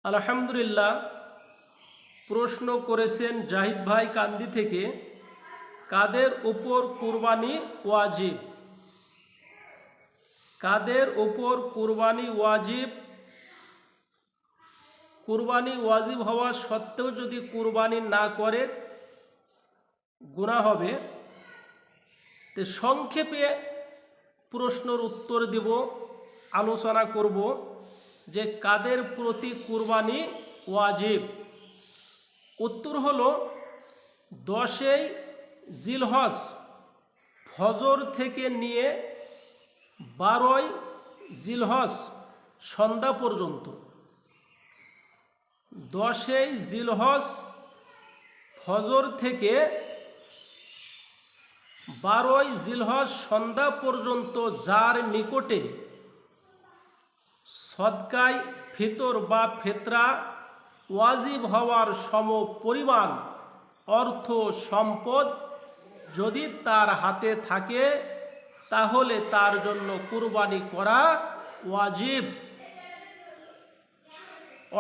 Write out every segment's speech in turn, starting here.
আলহামদুলিল্লাহ। প্রশ্ন করেছেন জাহিদ ভাই কান্দি থেকে, কাদের উপর কুরবানি ওয়াজিব? কাদের উপর কুরবানি ওয়াজিব? কুরবানি ওয়াজিব হওয়া সত্ত্বেও যদি কুরবানি না করে গুনাহ হবে। তো সংক্ষেপে প্রশ্নের উত্তর দেব, আলোচনা করব যে কাদের প্রতি কুরবানি ওয়াজিব। উত্তর হলো 10ই জিলহজ ফজর থেকে নিয়ে 12ই জিলহজ সন্ধ্যা পর্যন্ত। 10ই জিলহজ ফজর থেকে 12ই জিলহজ সন্ধ্যা পর্যন্ত যার নিকটে সদকায় ফিতর বা ফিতরা ওয়াজিব হওয়ার সম পরিমাণ অর্থ সম্পদ যদি তার হাতে থাকে তাহলে তার জন্য কুরবানি করা ওয়াজিব।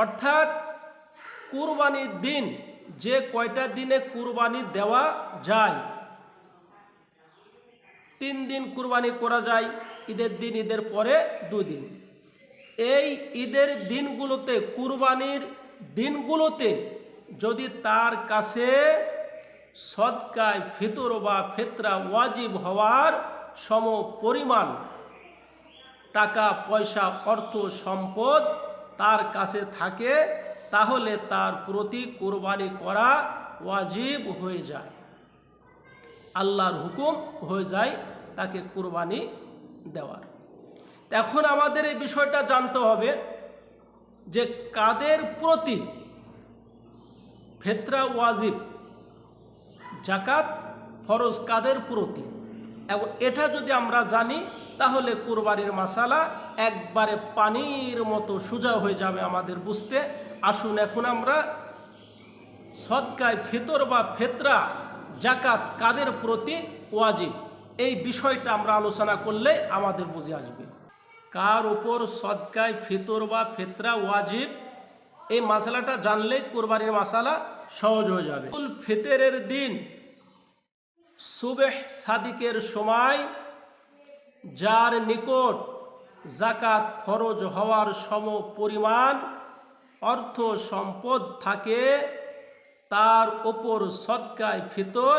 অর্থাৎ কুরবানির দিন যে কয়টা দিনে কুরবানি দেওয়া যায়, 3 দিন কুরবানি করা যায়, ঈদের দিন, ঈদের পরে 2 দিন। এই ঈদের দিনগুলোতে, কুরবানির দিনগুলোতে যদি তার কাছে সদকায় ফিতর বা ফিতরা ওয়াজিব হওয়ার সম পরিমাণ টাকা পয়সা অর্থ সম্পদ তার কাছে থাকে তাহলে তার প্রতি কুরবানি করা ওয়াজিব হয়ে যায়, আল্লাহর হুকুম হয়ে যায় তাকে কুরবানি দেওয়ার। এখন আমাদের এই বিষয়টা জানতে হবে যে কাদের প্রতি ফিতরা ওয়াজিব, যাকাত ফরজ কাদের প্রতি। এবং এটা যদি আমরা জানি তাহলে কুরবানির মাসালা একবারে পানির মতো সোজা হয়ে যাবে আমাদের বুঝতে। আসুন এখন আমরা সদকায় ফিতর বা ফিতরা যাকাত কাদের প্রতি ওয়াজিব এই বিষয়টা আমরা আলোচনা করলে আমাদের বুঝে আসবে। কার উপর সদকায় ফিতর বা ফিতরা ওয়াজিব, এই মাসালাটা জানলে কুরবানির মাসালা সহজ হয়ে যাবে। ফিতরের দিন সুবহ সাদিকের সময় যার নিকট যাকাত ফরজ হওয়ার সম পরিমাণ অর্থ সম্পদ থাকে তার ওপর সদকায় ফিতর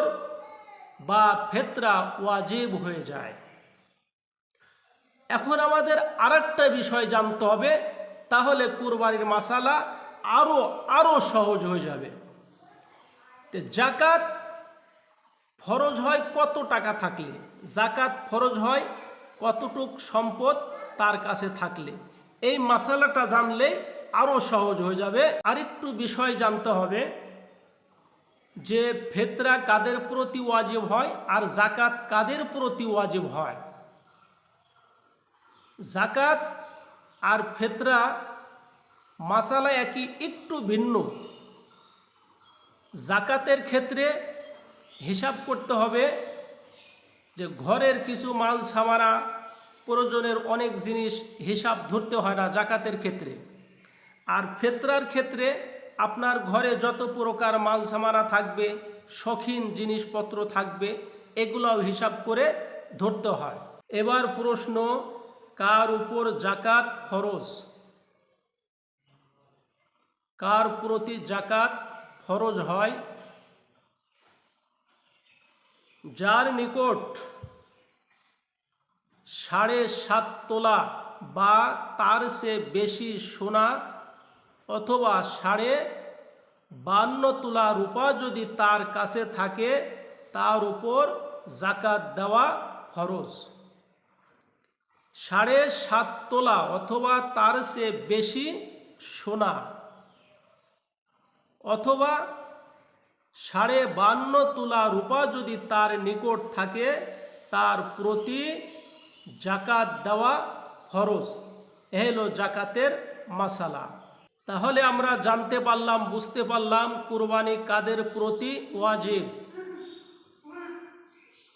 বা ফিতরা ওয়াজিব হয়ে যায়। এখন আমাদের আরেকটা বিষয় জানতে হবে, তাহলে কুরবানির মাসালা আরো সহজ হয়ে যাবে। যাকাত ফরজ হয় কত টাকা থাকলে, যাকাত ফরজ হয় কতটুক সম্পদ তার কাছে থাকলে। এই মাসালাটা জানলে আরো সহজ হয়ে যাবে। আরেকটু বিষয় জানতে হবে যে ফিতরা কাদের প্রতি ওয়াজিব হয় আর যাকাত কাদের প্রতি ওয়াজিব হয়। যাকাত আর ফিতরা মাসালা একই, একটু ভিন্ন। যাকাতের ক্ষেত্রে হিসাব করতে হবে যে ঘরের কিছু মাল সামানা, প্রয়োজনের অনেক জিনিস হিসাব ধরতে হয় না যাকাতের ক্ষেত্রে। আর ফিতরার ক্ষেত্রে আপনার ঘরে যত প্রকার মাল সামানা থাকবে, শৌখিন জিনিসপত্র থাকবে, এগুলোও হিসাব করে ধরতে হয়। এবার প্রশ্ন, কার উপর যাকাত ফরজ? কার প্রতি যাকাত ফরজ হয়? যার নিকট 7.5 তোলা বা তার চেয়ে বেশি সোনা অথবা 52 তোলা রূপা যদি তার কাছে থাকে তার উপর যাকাত দেওয়া ফরজ। 7.5 তোলা অথবা তার চেয়ে বেশি সোনা অথবা 52 তোলা রূপা যদি তার নিকট থাকে তার প্রতি যাকাত দেওয়া ফরজ। এ হলো যাকাতের মাসালা। তাহলে আমরা জানতে পারলাম, বুঝতে পারলাম কুরবানি কাদের প্রতি ওয়াজিব।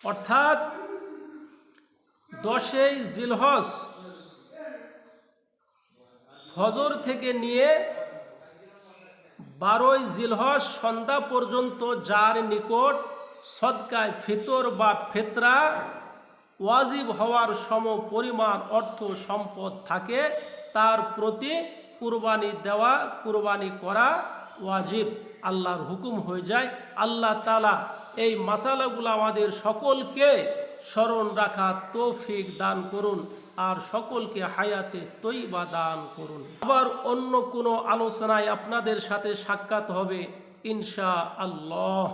অর্থাৎ 10ই জিলহজ ফজর থেকে নিয়ে 12ই জিলহজ সন্ধ্যা পর্যন্ত যার নিকট সদকায় ফিতর বা ফিতরা ওয়াজিব হওয়ার সম পরিমাণ অর্থ সম্পদ থাকে তার প্রতি কুরবানি দেওয়া, কুরবানি করা ওয়াজিব, আল্লাহর হুকুম হয়ে যায়। আল্লাহ তাআলা এই মাসালাগুলো আমাদের সকলকে স্মরণ রাখা তৌফিক দান করুন আর সকলকে হায়াতে তৈবা দান করুন। আবার অন্য কোনো আলোচনায় আপনাদের সাথে সাক্ষাৎ হবে ইনশাআল্লাহ।